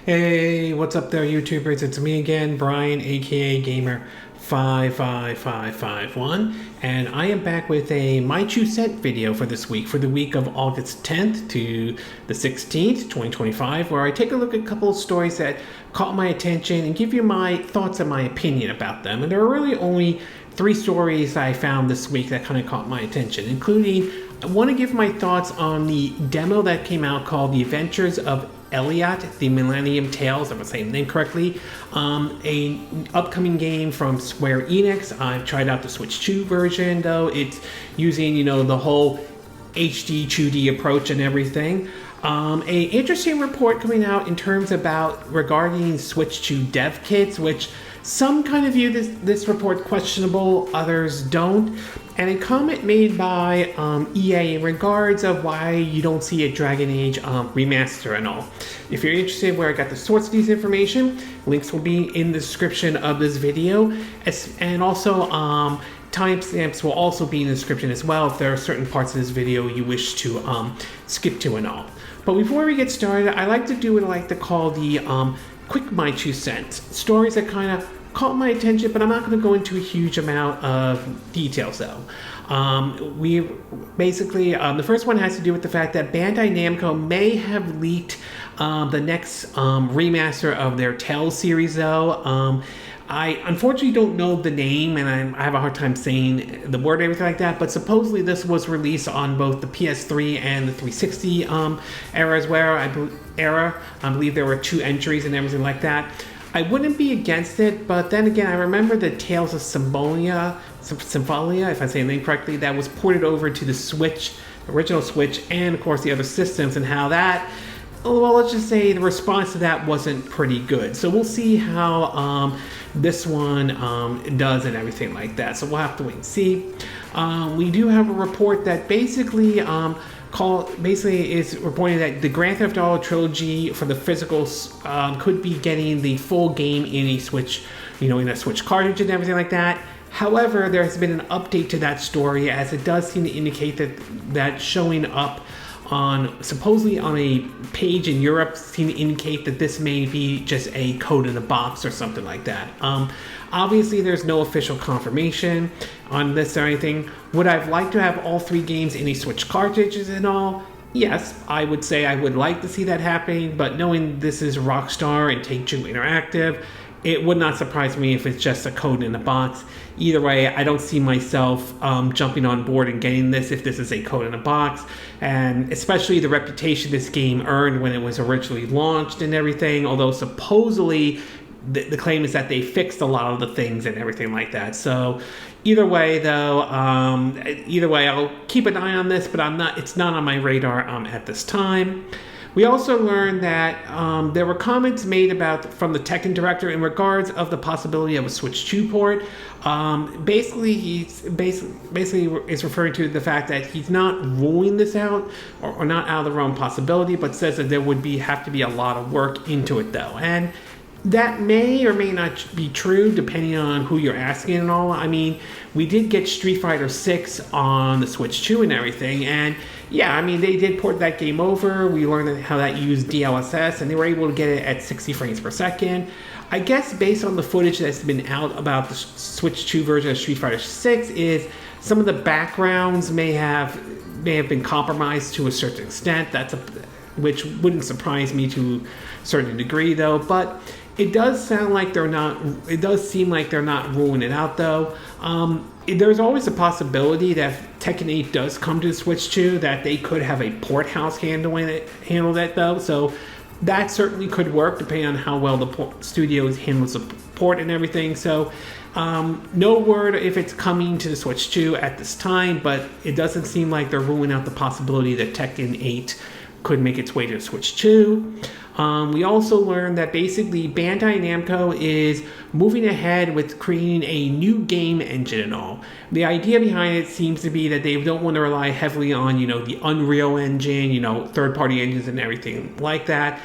Hey, what's up there, YouTubers? It's me again, Brian, aka Gamer55551, and I am back with a My 2 Cent video for this week, for the week of August 10th to the 16th, 2025, where I take a look at a couple of stories that caught my attention and give you my thoughts and my opinion about them. And there are really only 3 stories I found this week that kind of caught my attention, including I want to give my thoughts on the demo that came out called The Adventures of Elliot, the Millennium Tales, if I'm saying the name correctly, an upcoming game from Square Enix. I've tried out the Switch 2 version, though. It's using, the whole HD 2D approach and everything. An interesting report coming out in terms about regarding Switch 2 dev kits, which some kind of view this report questionable, others don't. And a comment made by EA in regards of why you don't see a Dragon Age Remastered and all. If you're interested where I got the source of these information, links will be in the description of this video. And also timestamps will also be in the description as well if there are certain parts of this video you wish to skip to and all. But before we get started, I like to do what I like to call the quick My 2 Cents. Stories that kind of caught my attention, but I'm not going to go into a huge amount of details though. We basically, the first one has to do with the fact that Bandai Namco may have leaked the next remaster of their Tales series though. I unfortunately don't know the name, and I have a hard time saying the word or everything like that, but supposedly this was released on both the PS3 and the 360 era as well. I believe there were 2 entries and everything like that. I wouldn't be against it, but then again, I remember the Tales of Symphonia, if I say the name correctly, that was ported over to the Switch, original Switch, and of course the other systems, and how that, well, let's just say the response to that wasn't pretty good. So we'll see how this one does and everything like that. So we'll have to wait and see. We do have a report that basically is reporting that the Grand Theft Auto trilogy for the physicals could be getting the full game in a Switch, in a Switch cartridge and everything like that. However, there has been an update to that story, as it does seem to indicate that showing up supposedly on a page in Europe seem to indicate that this may be just a code in a box or something like that. Obviously, there's no official confirmation on this or anything. Would I have liked to have all 3 games in a Switch cartridges and all? Yes, I would say I would like to see that happening, but knowing this is Rockstar and Take-Two Interactive, it would not surprise me if it's just a code in a box. Either way, I don't see myself jumping on board and getting this if this is a code in a box, and especially the reputation this game earned when it was originally launched and everything, although supposedly the claim is that they fixed a lot of the things and everything like that. So either way though, I'll keep an eye on this, but it's not on my radar at this time. We also learned that there were comments made from the Tekken director in regards of the possibility of a Switch 2 port. Basically is referring to the fact that he's not ruling this out or not out of the realm possibility, but says that there would have to be a lot of work into it though. And that may or may not be true depending on who you're asking and all. I mean, we did get Street Fighter 6 on the Switch 2 and everything, and yeah, I mean, they did port that game over. We learned how that used DLSS, and they were able to get it at 60 frames per second. I guess based on the footage that's been out about the Switch 2 version of Street Fighter 6 is some of the backgrounds may have been compromised to a certain extent. Which wouldn't surprise me to a certain degree though, but it does seem like they're not ruling it out though. There's always a possibility that if Tekken 8 does come to the Switch 2, that they could have a port house handle that though. So that certainly could work depending on how well the studio handles the port and everything. So no word if it's coming to the Switch 2 at this time, but it doesn't seem like they're ruling out the possibility that Tekken 8 could make its way to the Switch 2. We also learned that basically Bandai Namco is moving ahead with creating a new game engine and all. The idea behind it seems to be that they don't want to rely heavily on, the Unreal Engine, third-party engines and everything like that.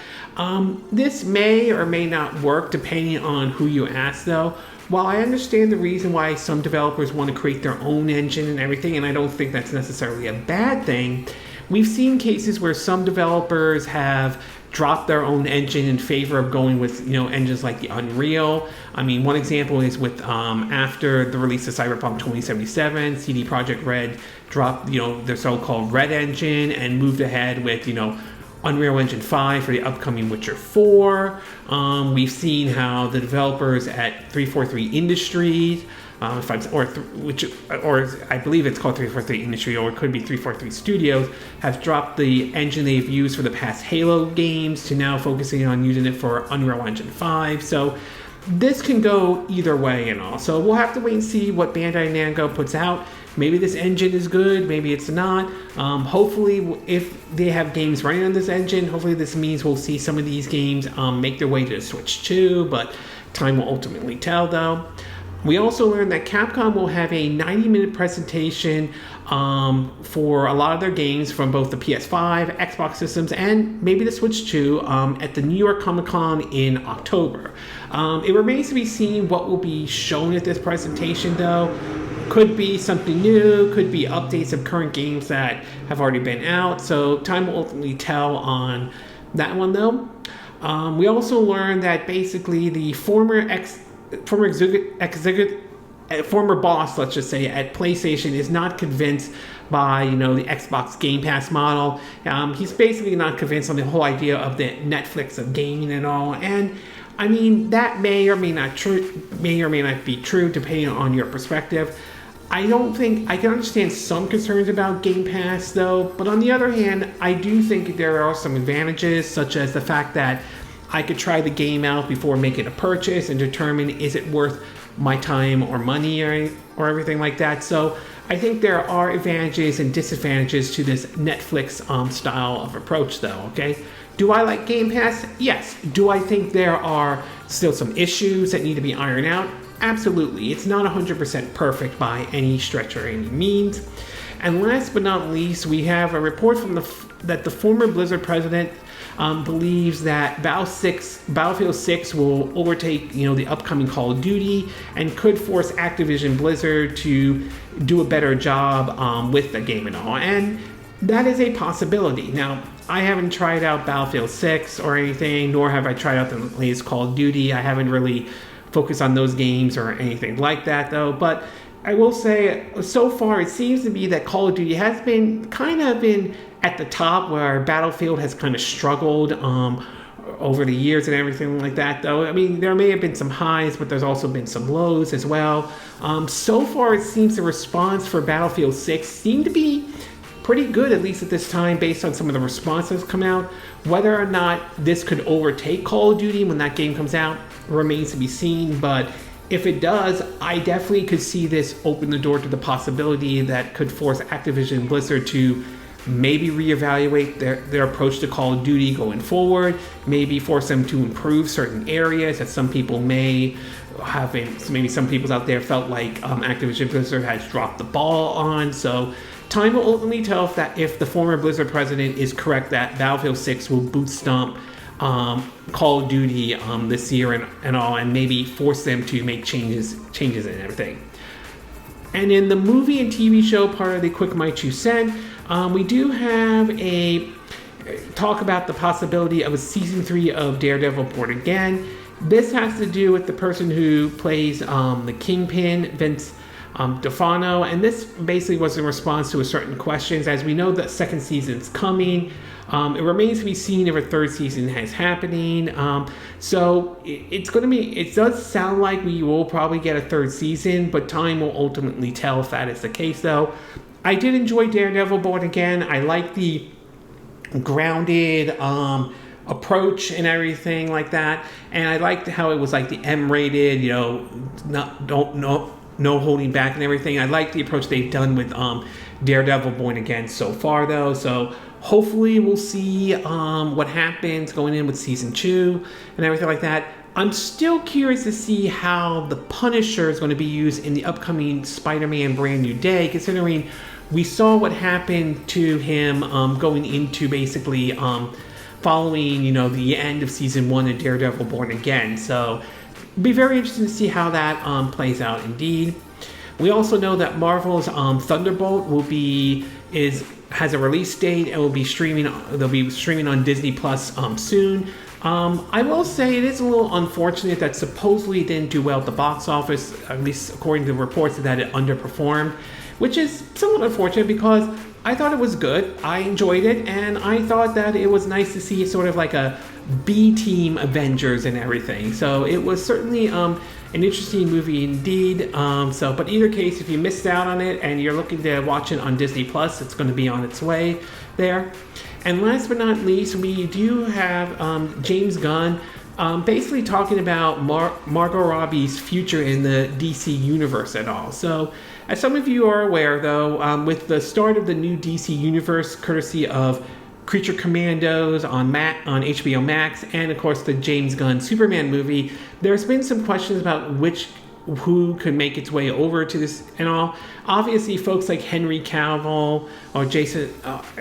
This may or may not work depending on who you ask though. While I understand the reason why some developers want to create their own engine and everything, and I don't think that's necessarily a bad thing, we've seen cases where some developers have dropped their own engine in favor of going with engines like the Unreal. I mean, one example is with after the release of Cyberpunk 2077, CD Projekt Red dropped their so-called Red Engine and moved ahead with Unreal Engine 5 for the upcoming Witcher 4. We've seen how the developers at 343 Industries, I believe it's called 343 Industry, or it could be 343 Studios, have dropped the engine they've used for the past Halo games to now focusing on using it for Unreal Engine 5. So this can go either way and all. So we'll have to wait and see what Bandai Namco puts out. Maybe this engine is good, maybe it's not. Hopefully, if they have games running on this engine, hopefully this means we'll see some of these games make their way to the Switch 2, but time will ultimately tell though. We also learned that Capcom will have a 90-minute presentation for a lot of their games from both the PS5, Xbox systems, and maybe the Switch 2 at the New York Comic Con in October. It remains to be seen what will be shown at this presentation though. Could be something new, could be updates of current games that have already been out, so time will ultimately tell on that one though. We also learned that basically the former boss, let's just say, at PlayStation is not convinced by the Xbox Game Pass model. He's basically not convinced on the whole idea of the Netflix of gaming and all. And I mean, that may or may not be true depending on your perspective. I can understand some concerns about Game Pass though, but on the other hand, I do think there are some advantages, such as the fact that I could try the game out before making a purchase and determine is it worth my time or money or everything like that. So I think there are advantages and disadvantages to this Netflix style of approach though, okay? Do I like Game Pass? Yes. Do I think there are still some issues that need to be ironed out? Absolutely. It's not 100% perfect by any stretch or any means. And last but not least, we have a report from that the former Blizzard president believes that Battlefield 6 will overtake the upcoming Call of Duty and could force Activision Blizzard to do a better job with the game and all. And that is a possibility. Now, I haven't tried out Battlefield 6 or anything, nor have I tried out the latest Call of Duty. I haven't really focused on those games or anything like that though, but I will say so far it seems to be that Call of Duty has been at the top, where Battlefield has kind of struggled over the years and everything like that though. I mean, there may have been some highs, but there's also been some lows as well. So far it seems the response for Battlefield 6 seemed to be pretty good, at least at this time, based on some of the responses come out. Whether or not this could overtake Call of Duty when that game comes out remains to be seen, but if it does, I definitely could see this open the door to the possibility that could force Activision Blizzard to maybe reevaluate their approach to Call of Duty going forward, maybe force them to improve certain areas that some people may have been, maybe some people out there felt like Activision Blizzard has dropped the ball on. So time will ultimately tell if the former Blizzard president is correct that Battlefield 6 will boot stomp Call of Duty this year and all, and maybe force them to make changes and everything. And in the movie and TV show part of the Quick My Two Cent, we do have a talk about the possibility of a season 3 of Daredevil Born Again. This has to do with the person who plays the Kingpin, Vince D'Onofrio, and this basically was in response to certain questions. As we know, the second season's coming. It remains to be seen if a third season is happening. So it does sound like we will probably get a third season, but time will ultimately tell if that is the case though. I did enjoy Daredevil Born Again. I like the grounded approach and everything like that. And I liked how it was like the M-rated, no holding back and everything. I like the approach they've done with Daredevil Born Again so far though. So hopefully we'll see what happens going in with season 2 and everything like that. I'm still curious to see how the Punisher is going to be used in the upcoming Spider-Man Brand New Day, considering we saw what happened to him going into basically following the end of season 1 of Daredevil Born Again. So it'll be very interesting to see how that plays out indeed. We also know that Marvel's Thunderbolt is has a release date and will be streaming. They'll be streaming on Disney Plus soon. I will say it is a little unfortunate that supposedly it didn't do well at the box office, at least according to reports that it underperformed, which is somewhat unfortunate because I thought it was good. I enjoyed it, and I thought that it was nice to see sort of like a B-team Avengers and everything. So it was certainly an interesting movie indeed. But either case, if you missed out on it and you're looking to watch it on Disney Plus, it's going to be on its way there. And last but not least, we do have James Gunn basically talking about Margot Robbie's future in the DC universe at all. So, as some of you are aware, though, with the start of the new DC universe, courtesy of Creature Commandos on HBO Max, and of course the James Gunn Superman movie, there's been some questions about who could make its way over to this and all. Obviously, folks like Henry Cavill or Jason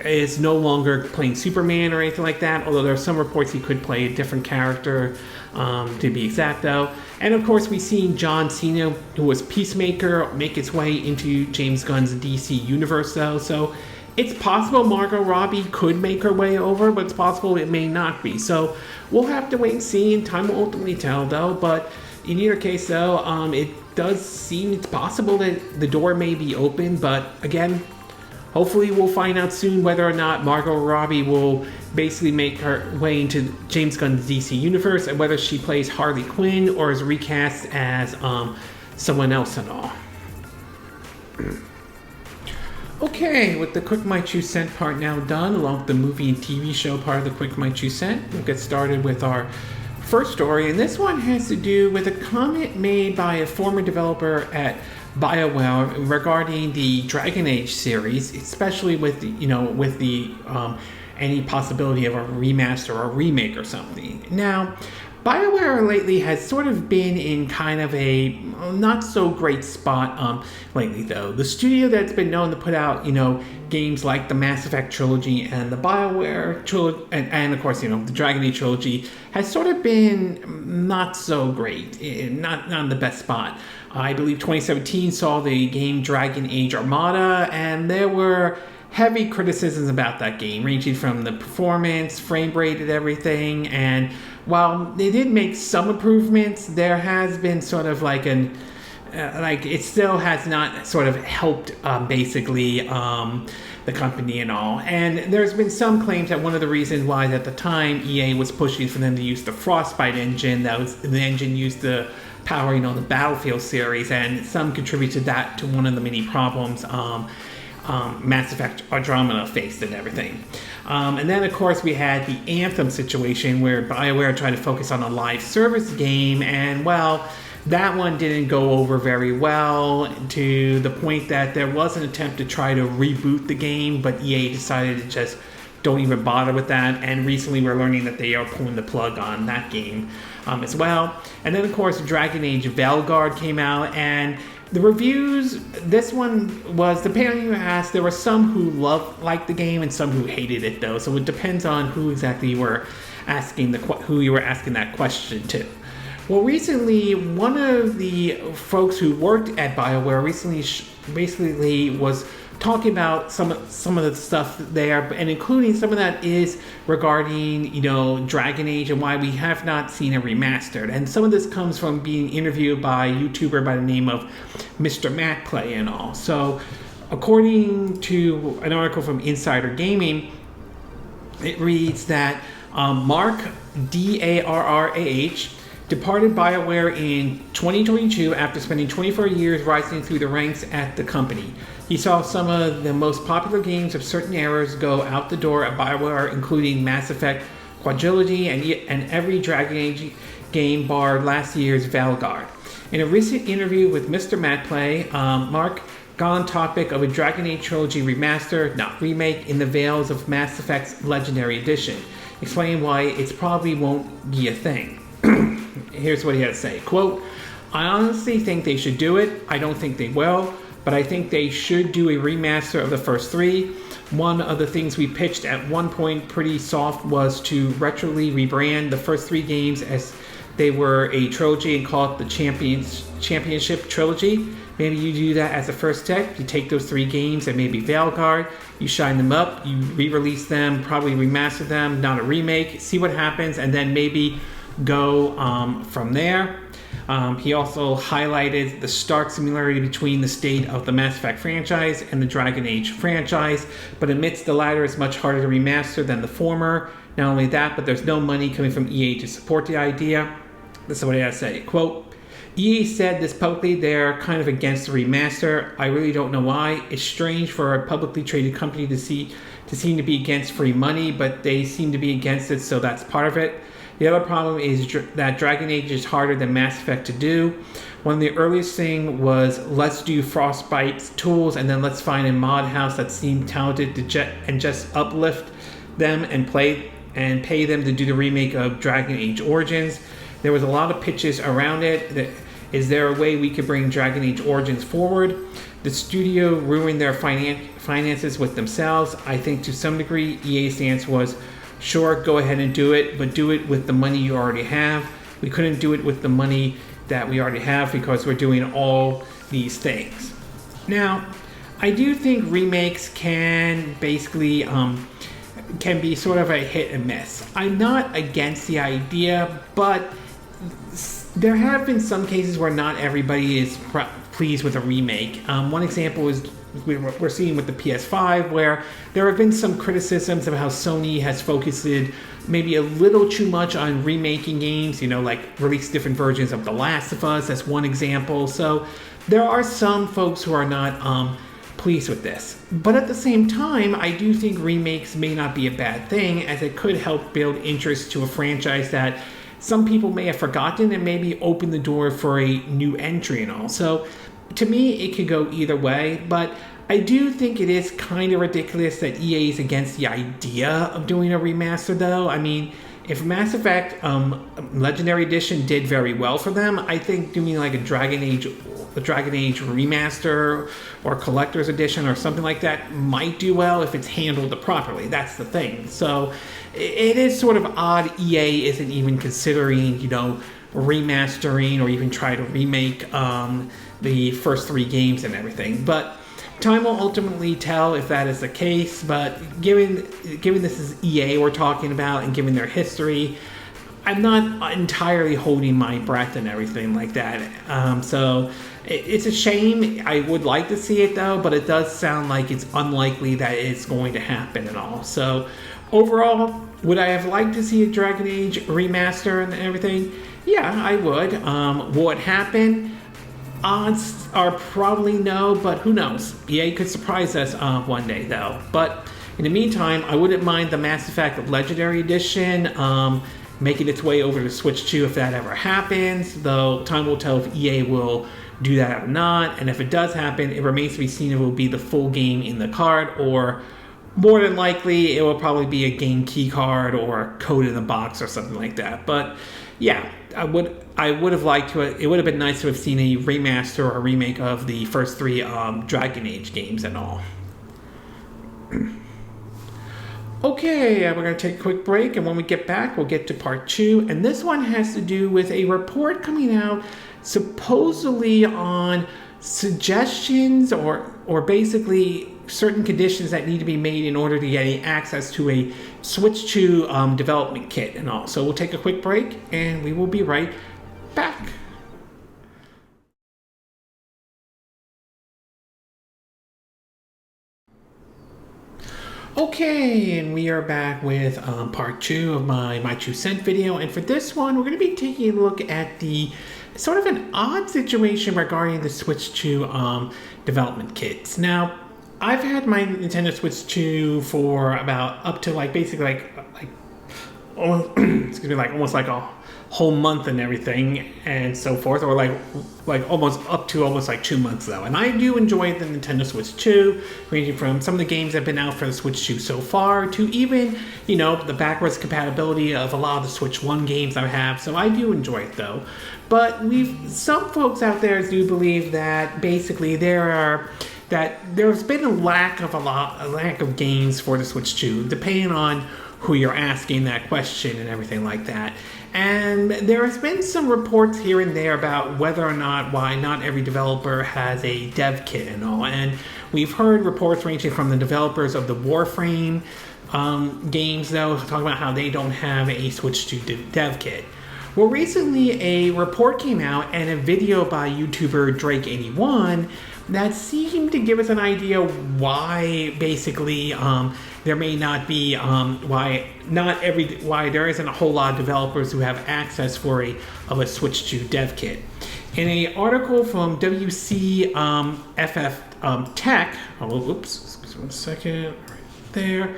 is no longer playing Superman or anything like that, although there are some reports he could play a different character, to be exact though. And of course, we've seen John Cena, who was Peacemaker, make its way into James Gunn's DC universe though. So it's possible Margot Robbie could make her way over, but it's possible it may not be. So we'll have to wait and see, and time will ultimately tell though. But in either case, though, it does seem it's possible that the door may be open, but again, hopefully we'll find out soon whether or not Margot Robbie will basically make her way into James Gunn's DC universe, and whether she plays Harley Quinn or is recast as someone else and all. Okay, with the Quick My 2 Cent part now done, along with the movie and TV show part of the Quick My 2 Cent, we'll get started with our first story, and this one has to do with a comment made by a former developer at BioWare regarding the Dragon Age series, especially with the any possibility of a remaster or a remake or something. Now, BioWare lately has sort of been in kind of a not so great spot lately though. The studio that's been known to put out, games like the Mass Effect trilogy and the BioWare trilogy, and of course, the Dragon Age trilogy has sort of been not so great, not in the best spot. I believe 2017 saw the game Dragon Age Armada, and there were heavy criticisms about that game, ranging from the performance, frame rate, and everything. And while they did make some improvements, there has been sort of like it still has not sort of helped basically the company and all. And there's been some claims that one of the reasons why at the time EA was pushing for them to use the Frostbite engine, that was the engine used to power the Battlefield series, and some contributed that to one of the many problems Mass Effect Andromeda faced and everything. And then, of course, we had the Anthem situation where BioWare tried to focus on a live service game, and, well, that one didn't go over very well, to the point that there was an attempt to try to reboot the game, but EA decided to just don't even bother with that, and recently we're learning that they are pulling the plug on that game as well. And then, of course, Dragon Age Valguard came out, and the reviews, this one was, depending on who you asked, there were some who liked the game and some who hated it though. So it depends on who exactly you were asking that question to. Well, recently, one of the folks who worked at BioWare recently basically was talking about some of the stuff there, and including some of that is regarding, Dragon Age and why we have not seen a remastered. And some of this comes from being interviewed by a YouTuber by the name of Mr. Matt Play and all. So, according to an article from Insider Gaming, it reads that Mark Darrah departed BioWare in 2022 after spending 24 years rising through the ranks at the company. He saw some of the most popular games of certain eras go out the door at BioWare, including Mass Effect Quadrilogy and every Dragon Age game barred last year's Valguard. In a recent interview with Mr. Matt Play, Mark got on topic of a Dragon Age Trilogy remaster, not remake, in the veils of Mass Effect's Legendary Edition, explaining why it probably won't be a thing. Here's what he had to say. Quote, "I honestly think they should do it. I don't think they will, but I think they should do a remaster of the first three. One of the things we pitched at one point pretty soft was to retroly rebrand the first three games as they were a trilogy and call it the Championship Trilogy. maybe you do that as a first step. You take those 3 games and maybe Veilguard, you shine them up, you re-release them, probably remaster them, not a remake, see what happens, and then maybe go from there. He also highlighted the stark similarity between the state of the Mass Effect franchise and the Dragon Age franchise, but admits the latter is much harder to remaster than the former. Not only that, but there's no money coming from EA to support the idea. This is what he has to say. Quote, EA said this publicly, they're kind of against the remaster. I really don't know why. It's strange for a publicly traded company to seem to be against free money, but they seem to be against it, so that's part of it. The other problem is that Dragon Age is harder than Mass Effect to do. One of the earliest thing was let's do Frostbite's tools and then let's find a mod house that seemed talented to just uplift them and pay them to do the remake of Dragon Age Origins. There was a lot of pitches around it. Is there a way we could bring Dragon Age Origins forward? The studio ruined their finances with themselves. I think to some degree EA's stance was, sure, go ahead and do it, but do it with the money you already have. We couldn't do it with the money that we already have because we're doing all these things. Now, I do think remakes can basically can be sort of a hit and miss. I'm not against the idea, but there have been some cases where not everybody is pleased with a remake. One example is we're seeing with the PS5, where there have been some criticisms of how Sony has focused maybe a little too much on remaking games, like release different versions of The Last of Us. That's one example. So there are some folks who are not pleased with this. But at the same time, I do think remakes may not be a bad thing, as it could help build interest to a franchise that some people may have forgotten and maybe open the door for a new entry and all. So to me, it could go either way, but I do think it is kind of ridiculous that EA is against the idea of doing a remaster, though. I mean, if Mass Effect Legendary Edition did very well for them, I think doing like a Dragon Age remaster or Collector's Edition or something like that might do well if it's handled properly. That's the thing. So it is sort of odd EA isn't even considering, remastering or even try to remake the first 3 games and everything. But time will ultimately tell if that is the case. But given this is EA we're talking about and given their history, I'm not entirely holding my breath and everything like that. So it's a shame. I would like to see it though, but it does sound like it's unlikely that it's going to happen at all. So overall, would I have liked to see a Dragon Age remaster and everything? Yeah, I would. Will it happen? Odds are probably no, but who knows? EA could surprise us one day though. But in the meantime, I wouldn't mind the Mass Effect Legendary Edition making its way over to Switch 2 if that ever happens, though time will tell if EA will do that or not. And if it does happen, it remains to be seen if it will be the full game in the card, or more than likely it will probably be a game key card or a code in the box or something like that. But yeah, I would have liked to. It would have been nice to have seen a remaster or a remake of the first 3 Dragon Age games and all. Okay, we're going to take a quick break, and when we get back, we'll get to part 2. And this one has to do with a report coming out supposedly on suggestions or basically certain conditions that need to be made in order to get access to a Switch 2 development kit and all. So we'll take a quick break, and we will be right back. Okay, and we are back with part 2 of my 2 cent video, and for this one we're going to be taking a look at the sort of an odd situation regarding the Switch 2 development kits. Now, I've had my Nintendo Switch 2 for about up to basically almost like a whole month and everything and so forth, or like almost up to almost 2 months though. And I do enjoy the Nintendo Switch 2, ranging from some of the games that have been out for the Switch 2 so far to even, the backwards compatibility of a lot of the Switch 1 games I have. So I do enjoy it though. But some folks out there do believe that basically there's been a lack of games for the Switch 2, depending on who you're asking that question and everything like that. And there has been some reports here and there about whether or not, why not every developer has a dev kit and all. And we've heard reports ranging from the developers of the Warframe games, though, talking about how they don't have a Switch 2 dev kit. Well, recently a report came out and a video by YouTuber Drake81 that seemed to give us an idea why basically there may not be why there isn't a whole lot of developers who have access for a Switch 2 dev kit. In an article from WCFF Tech, excuse me 1 second, right there.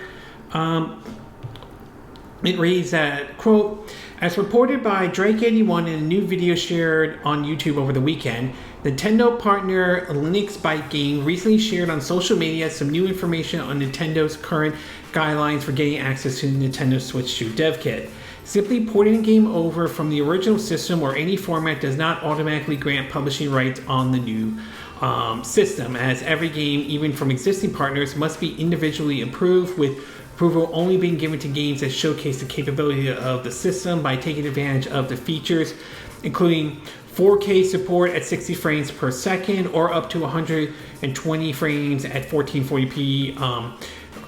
It reads that, quote, as reported by Drake81 in a new video shared on YouTube over the weekend, Nintendo partner Enix Byte Game recently shared on social media some new information on Nintendo's current guidelines for getting access to the Nintendo Switch 2 dev kit. Simply porting a game over from the original system or any format does not automatically grant publishing rights on the new system, as every game, even from existing partners, must be individually improved, with approval only being given to games that showcase the capability of the system by taking advantage of the features, including 4K support at 60 frames per second or up to 120 frames at 1440p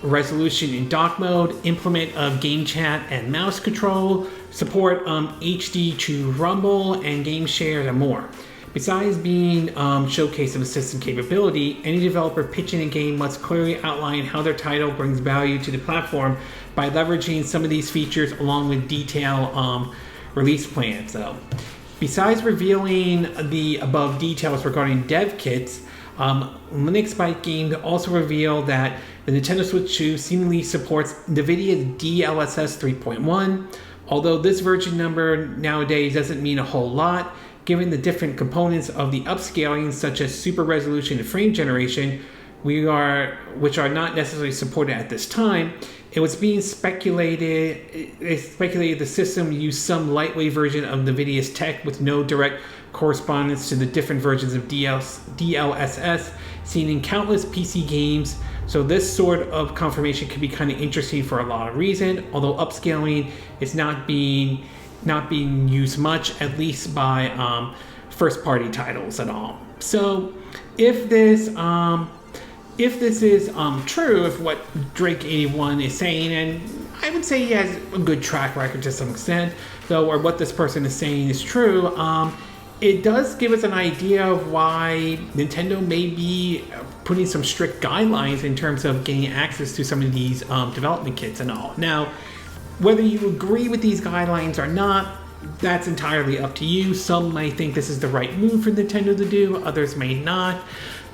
resolution in dock mode, implement of game chat and mouse control, support HD to rumble and game share and more. Besides being showcase of the system capability, any developer pitching a game must clearly outline how their title brings value to the platform by leveraging some of these features along with detailed release plans. So, besides revealing the above details regarding dev kits, Enix Byte Game also revealed that the Nintendo Switch 2 seemingly supports NVIDIA's DLSS 3.1. Although this version number nowadays doesn't mean a whole lot, given the different components of the upscaling, such as super resolution and frame generation, which are not necessarily supported at this time, it was being speculated the system used some lightweight version of NVIDIA's tech with no direct correspondence to the different versions of DLSS seen in countless PC games. So this sort of confirmation could be kind of interesting for a lot of reasons, although upscaling is not being used much, at least by first-party titles at all. So if this is true, if what Drake81 is saying, and I would say he has a good track record to some extent, though, or what this person is saying is true, it does give us an idea of why Nintendo may be putting some strict guidelines in terms of getting access to some of these development kits and all. Now, whether you agree with these guidelines or not, that's entirely up to you. Some might think this is the right move for Nintendo to do, others may not.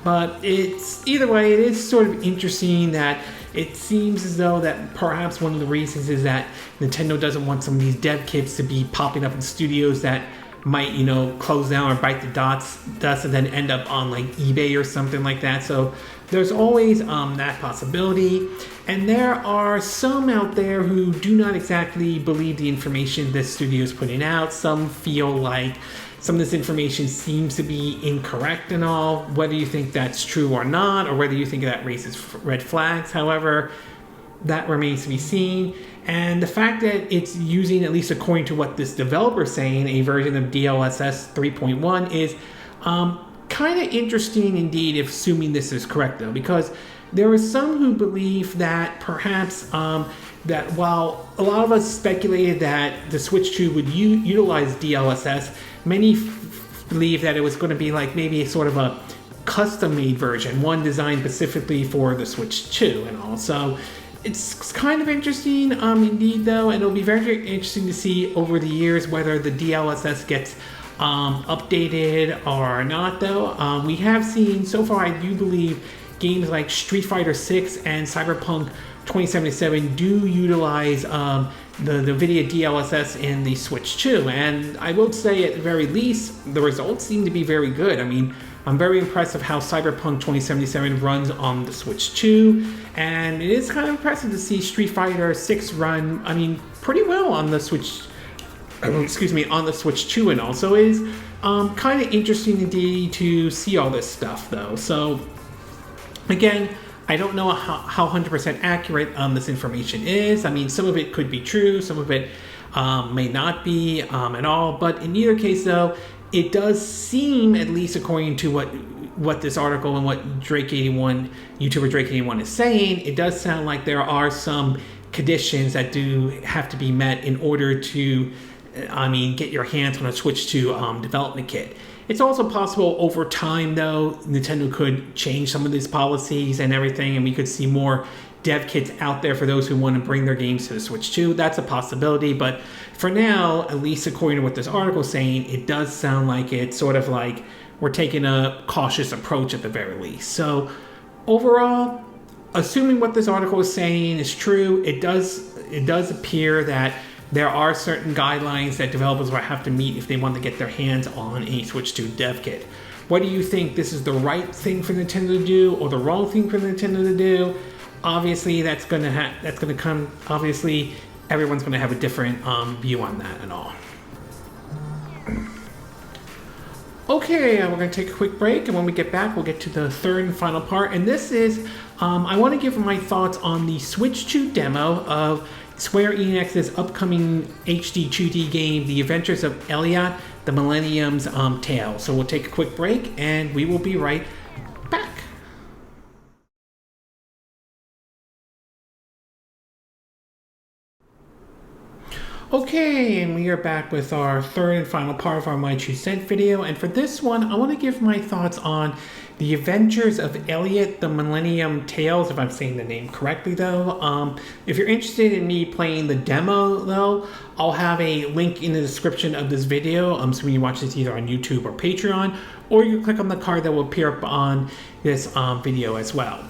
But it's either way, it is sort of interesting that it seems as though that perhaps one of the reasons is that Nintendo doesn't want some of these dev kits to be popping up in studios that might, close down or bite the dust and then end up on like eBay or something like that. So there's always that possibility. And there are some out there who do not exactly believe the information this studio is putting out. Some feel like some of this information seems to be incorrect and all, whether you think that's true or not, or whether you think that raises red flags. However, that remains to be seen. And the fact that it's using, at least according to what this developer is saying, a version of DLSS 3.1 is kind of interesting indeed, if assuming this is correct, though, because there are some who believe that perhaps that while a lot of us speculated that the Switch 2 would utilize DLSS, many believe that it was going to be like maybe a sort of a custom-made version, one designed specifically for the Switch 2 and all. So it's kind of interesting indeed, though, and it'll be very, very interesting to see over the years whether the DLSS gets updated or not, though. We have seen, so far, I do believe, games like Street Fighter 6 and Cyberpunk 2077 do utilize the NVIDIA DLSS in the Switch 2, and I will say at the very least, the results seem to be very good. I mean, I'm very impressed with how Cyberpunk 2077 runs on the Switch 2, and it is kind of impressive to see Street Fighter 6 run, pretty well on the Switch, on the Switch 2, and also is kind of interesting indeed to see all this stuff, though. So, again, I don't know how 100% accurate this information is. I mean, some of it could be true, some of it may not be at all. But in either case, though, it does seem, at least according to what this article and what YouTuber Drake81 is saying, it does sound like there are some conditions that do have to be met in order to, get your hands on a Switch 2 development kit. It's also possible over time, though, Nintendo could change some of these policies and everything, and we could see more dev kits out there for those who want to bring their games to the Switch 2. That's a possibility, but for now, at least according to what this article is saying, it does sound like it's sort of like we're taking a cautious approach at the very least. So overall, assuming what this article is saying is true, it does appear that there are certain guidelines that developers will have to meet if they want to get their hands on a Switch 2 dev kit. What do you think? This is the right thing for Nintendo to do or the wrong thing for Nintendo to do? Obviously, that's going to come. Obviously, everyone's going to have a different view on that and all. Okay, we're going to take a quick break, and when we get back, we'll get to the third and final part. And this is, I want to give my thoughts on the Switch 2 demo of Square Enix's upcoming HD 2D game, The Adventures of Elliot, the Millennium Tales. So we'll take a quick break, and we will be right back. Okay, and we are back with our third and final part of our My Two Cent video, and for this one, I want to give my thoughts on The Adventures of Elliot, the Millennium Tales, if I'm saying the name correctly, though. If you're interested in me playing the demo, though, I'll have a link in the description of this video, so when you watch this either on YouTube or Patreon, or you can click on the card that will appear up on this video as well.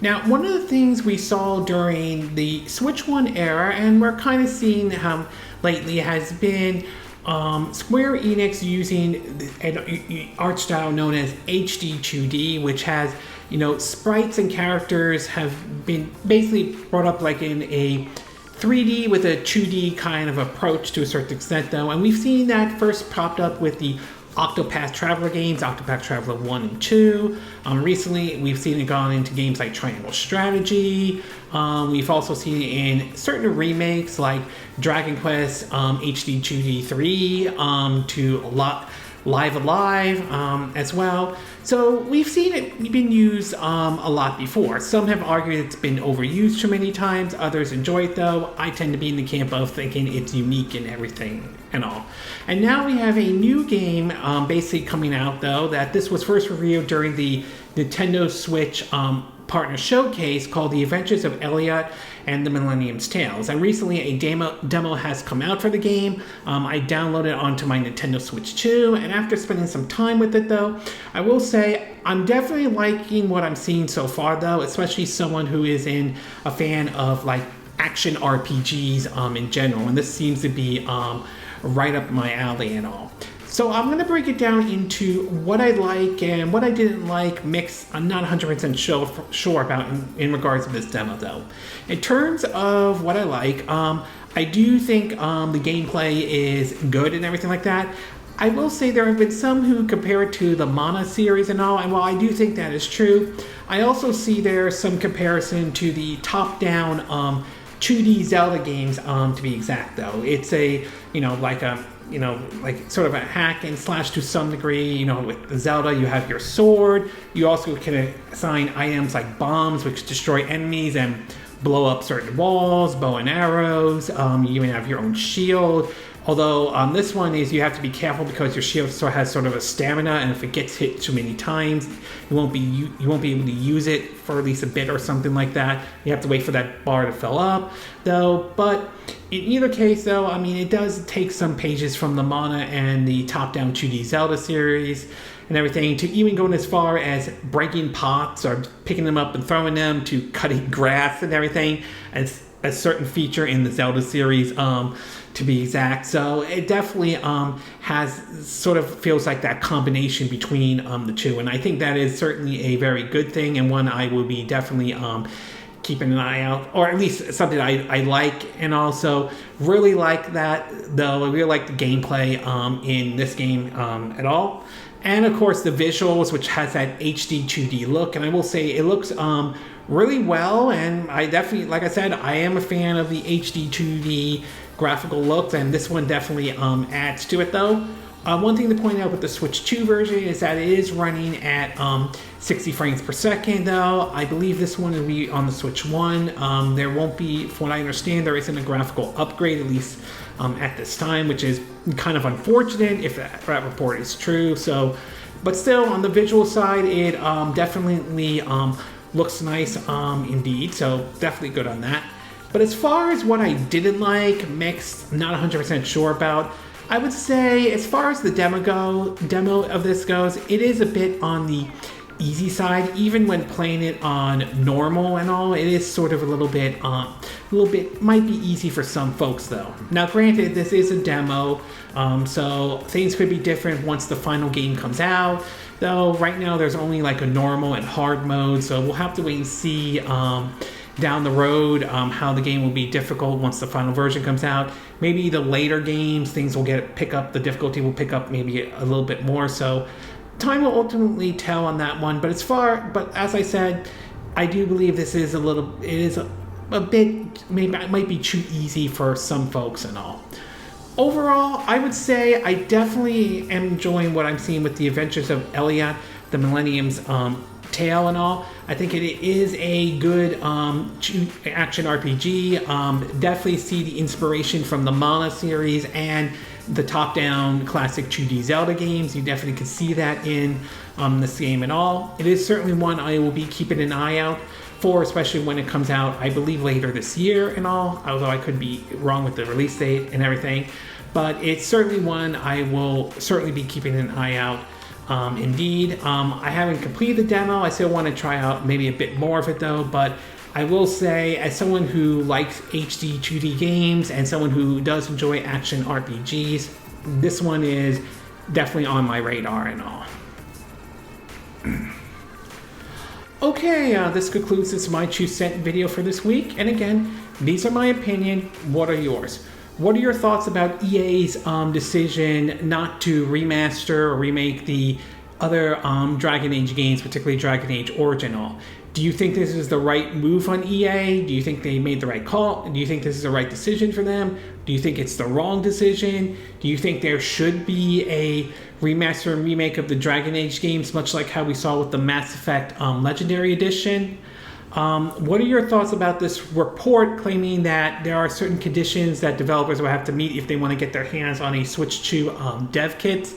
Now, one of the things we saw during the Switch 1 era, and we're kind of seeing lately, has been Square Enix using an art style known as HD 2D, which has, sprites and characters have been basically brought up like in a 3D with a 2D kind of approach to a certain extent, though. And we've seen that first popped up with the Octopath Traveler games, Octopath Traveler 1 and 2. Recently, we've seen it gone into games like Triangle Strategy. We've also seen it in certain remakes like Dragon Quest HD 2D 3 to Live Alive as well. So we've seen it been used a lot before. Some have argued it's been overused too many times. Others enjoy it, though. I tend to be in the camp of thinking it's unique in everything and all. And now we have a new game basically coming out, though, that this was first revealed during the Nintendo Switch partner showcase called The Adventures of Elliot and the Millennium Tales. And recently a demo has come out for the game. I downloaded it onto my Nintendo Switch 2, and after spending some time with it, though, I will say I'm definitely liking what I'm seeing so far, though, especially someone who is a fan of like action RPGs in general, and this seems to be right up my alley and all. So I'm going to break it down into what I like and what I didn't like, mixed. I'm not 100% sure about in regards to this demo, though. In terms of what I like, I do think the gameplay is good and everything like that. I will say there have been some who compare it to the Mana series and all, and while I do think that is true, I also see there's some comparison to the top-down 2D Zelda games, to be exact, though. It's like sort of a hack and slash to some degree. With Zelda, you have your sword. You also can assign items like bombs, which destroy enemies and blow up certain walls, bow and arrows. You even have your own shield. Although this one is you have to be careful because your shield has sort of a stamina, and if it gets hit too many times, you won't be able to use it for at least a bit or something like that. You have to wait for that bar to fill up, though. But in either case, though, it does take some pages from the Mana and the top-down 2D Zelda series and everything, to even going as far as breaking pots or picking them up and throwing them, to cutting grass and everything, as a certain feature in the Zelda series, to be exact. So it definitely feels like that combination between the two, and I think that is certainly a very good thing, and one I will be definitely keeping an eye out, or at least something I like. And also really like that, though, I really like the gameplay in this game at all. And of course the visuals, which has that HD 2D look, and I will say it looks really well, and I definitely, like I said, I am a fan of the HD 2D graphical looks, and this one definitely adds to it though. One thing to point out with the Switch 2 version is that it is running at 60 frames per second though. I believe this one will be on the Switch 1. There won't be, from what I understand, there isn't a graphical upgrade, at least at this time, which is kind of unfortunate if that report is true. So, but still, on the visual side, it definitely looks nice indeed, so definitely good on that. But as far as what I didn't like, mixed, not 100% sure about, I would say as far as the demo of this goes, it is a bit on the easy side. Even when playing it on normal and all, it is sort of a little bit might be easy for some folks though. Now granted, this is a demo, so things could be different once the final game comes out. Though right now there's only like a normal and hard mode, so we'll have to wait and see down the road how the game will be difficult once the final version comes out. Maybe the later games, things will the difficulty will pick up maybe a little bit more. So time will ultimately tell on that one. But as I said, I do believe this is a bit, maybe it might be too easy for some folks and all. Overall, I would say I definitely am enjoying what I'm seeing with the adventures of Elliot, the Millennium's Tale and all. I think it is a good action RPG. Definitely see the inspiration from the Mana series and the top-down classic 2D Zelda games. You definitely can see that in this game and all. It is certainly one I will be keeping an eye out for, especially when it comes out, I believe, later this year and all, although I could be wrong with the release date and everything. But it's certainly one I will certainly be keeping an eye out. Indeed, I haven't completed the demo. I still want to try out maybe a bit more of it though, but I will say, as someone who likes HD 2D games and someone who does enjoy action RPGs, this one is definitely on my radar and all. Okay, this concludes this My 2 Cent video for this week. And again, these are my opinion. What are yours? What are your thoughts about EA's decision not to remaster or remake the other Dragon Age games, particularly Dragon Age Original? Do you think this is the right move on EA? Do you think they made the right call? Do you think this is the right decision for them? Do you think it's the wrong decision? Do you think there should be a remaster and remake of the Dragon Age games, much like how we saw with the Mass Effect Legendary Edition? What are your thoughts about this report claiming that there are certain conditions that developers will have to meet if they want to get their hands on a Switch 2 dev kit?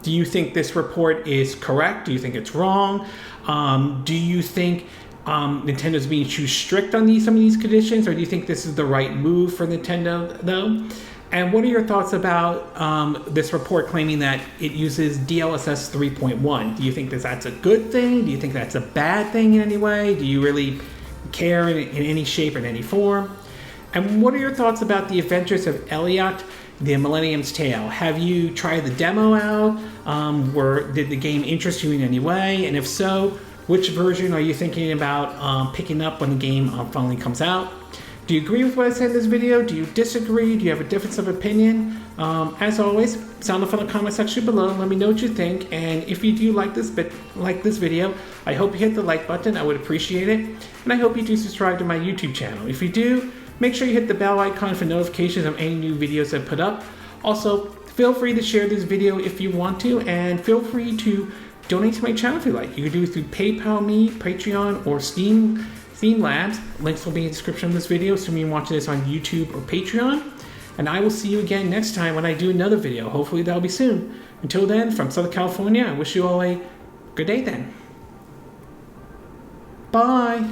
Do you think this report is correct? Do you think it's wrong? Do you think Nintendo's being too strict on some of these conditions, or do you think this is the right move for Nintendo though? And what are your thoughts about this report claiming that it uses DLSS 3.1? Do you think that's a good thing? Do you think that's a bad thing in any way? Do you really care in any shape or in any form? And what are your thoughts about the adventures of Elliot, the Millennium's Tale? Have you tried the demo out? Did the game interest you in any way? And if so, which version are you thinking about picking up when the game finally comes out? Do you agree with what I said in this video? Do you disagree? Do you have a difference of opinion? As always, sound off in the comment section below and let me know what you think. And if you do like this video, I hope you hit the like button. I would appreciate it. And I hope you do subscribe to my YouTube channel. If you do, make sure you hit the bell icon for notifications of any new videos I put up. Also, feel free to share this video if you want to, and feel free to donate to my channel if you like. You can do it through PayPal me, Patreon, or Steam Labs. Links will be in the description of this video, assuming you're watching this on YouTube or Patreon. And I will see you again next time when I do another video. Hopefully that'll be soon. Until then, from Southern California, I wish you all a good day then. Bye.